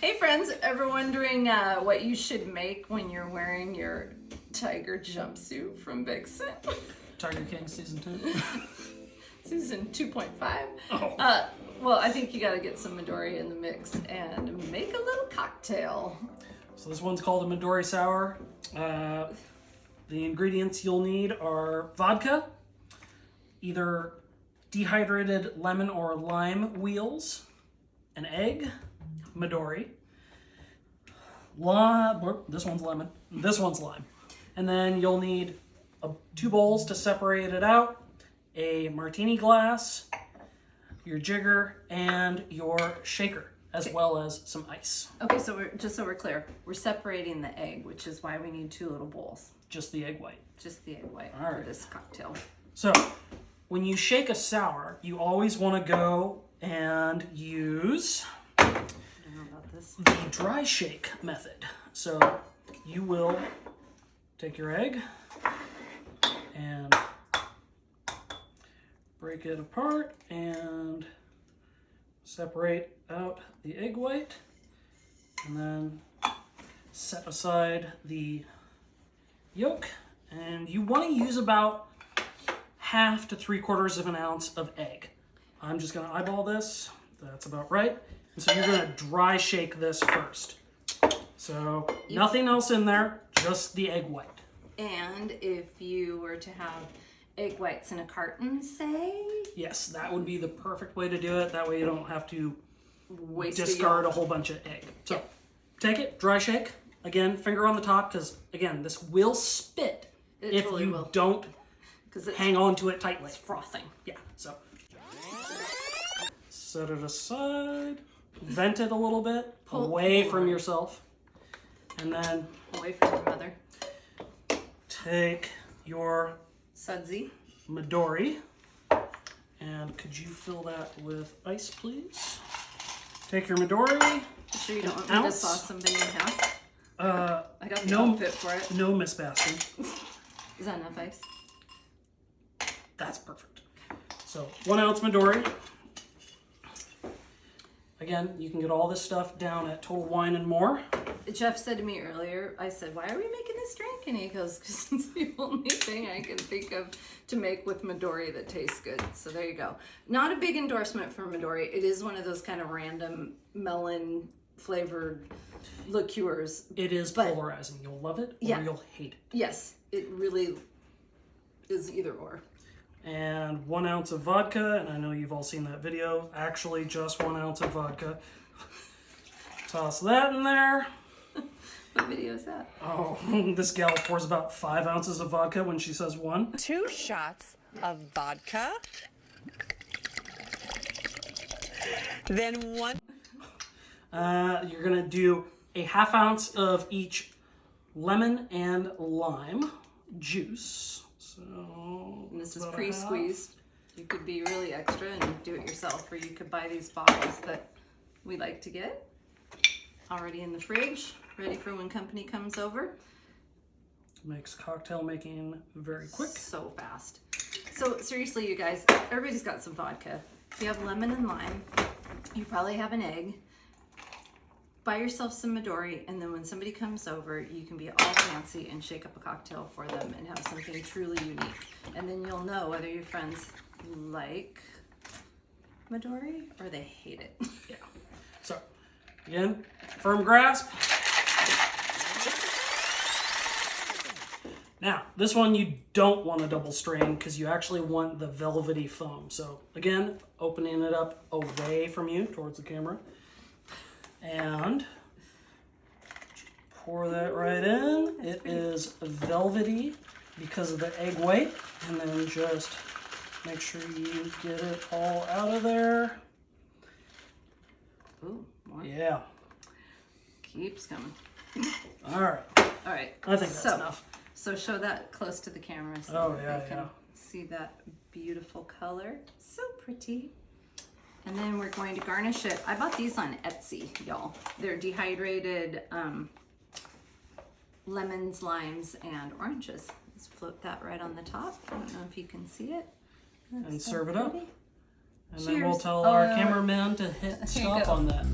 Hey friends, ever wondering what you should make when you're wearing your tiger jumpsuit from Vixen? Tiger King season 2. Season 2.5. Oh. Well, I think you gotta get some Midori in the mix and make a little cocktail. So this one's called a Midori Sour. The ingredients you'll need are vodka, either dehydrated lemon or lime wheels, an egg, Midori, this one's lemon, this one's lime. And then you'll need 2 bowls to separate it out, a Martini glass, your Jigger, and your shaker, as well as some ice. Okay, so we're clear, we're separating the egg, which is why we need 2 little bowls. Just the egg white. Just the egg white All right. for this cocktail. So, when you shake a sour, you always want to go and use I don't know about this. the dry shake method. So, you will take your egg and break it apart and separate out the egg white, and then set aside the yolk. And you want to use about 1/2 to 3/4 of an ounce of egg. I'm just going to eyeball this. That's about right. And so you're going to dry shake this first. So nothing else in there, just the egg white. And if you were to have egg whites in a carton, say? Yes, that would be the perfect way to do it. That way you don't have to Waste discard a whole bunch of egg. So Yeah. take it, dry shake. Again, finger on the top, because again, this will spit It if totally you will. don't 'Cause it's hang on to it tightly. frothing. Yeah, so set it aside, vent it a little bit, away from yourself, and then Away from your mother. take your Sudsy. Midori, and could you fill that with ice, please? Take your Midori. You sure you don't want me to ounce. saw somebody in half? Uh, I got the no, outfit for it. no, Miss Baskin. Is that enough ice? That's perfect. So 1 ounce Midori. Again, you can get all this stuff down at Total Wine and More. Jeff said to me earlier, I said, why are we making this drink? And he goes, because it's the only thing I can think of to make with Midori that tastes good. So there you go. Not a big endorsement for Midori. It is one of those kind of random melon flavored liqueurs. It is But- polarizing. You'll love it or Yeah. you'll hate it. Yes, it really is either or. And 1 ounce of vodka, and I know you've all seen that video. Actually, just 1 ounce of vodka. Toss that in there. What video is that? Oh, this gal pours about 5 ounces of vodka when she says 1. 2 shots of vodka. Then 1. You're gonna do a 1/2 ounce of each lemon and lime juice. So And this is about a pre-squeezed. You could be really extra and do it yourself, or you could buy these bottles that we like to get already in the fridge, ready for when company comes over. half. Makes cocktail making very quick. So fast. So seriously, you guys, everybody's got some vodka. If you have lemon and lime, you probably have an egg. Buy yourself some Midori, and then when somebody comes over, you can be all fancy and shake up a cocktail for them and have something truly unique. And then you'll know whether your friends like Midori or they hate it. Yeah. So again, firm grasp. Now, this one you don't want to double strain because you actually want the velvety foam. So again, opening it up away from you towards the camera. And pour that right in. It is velvety because of the egg white. And then just make sure you get it all out of there. Ooh, more. Yeah. Keeps coming. All right. All right. I think that's enough. So show that close to the camera so Oh, that yeah, they can yeah. see that beautiful color. So pretty. And then we're going to garnish it. I bought these on Etsy, y'all. They're dehydrated lemons, limes, and oranges. Let's float that right on the top. I don't know if you can see it. That's And so serve it up. pretty. And then we'll Cheers. tell Oh, our yeah. cameraman to hit There you stop go. on that.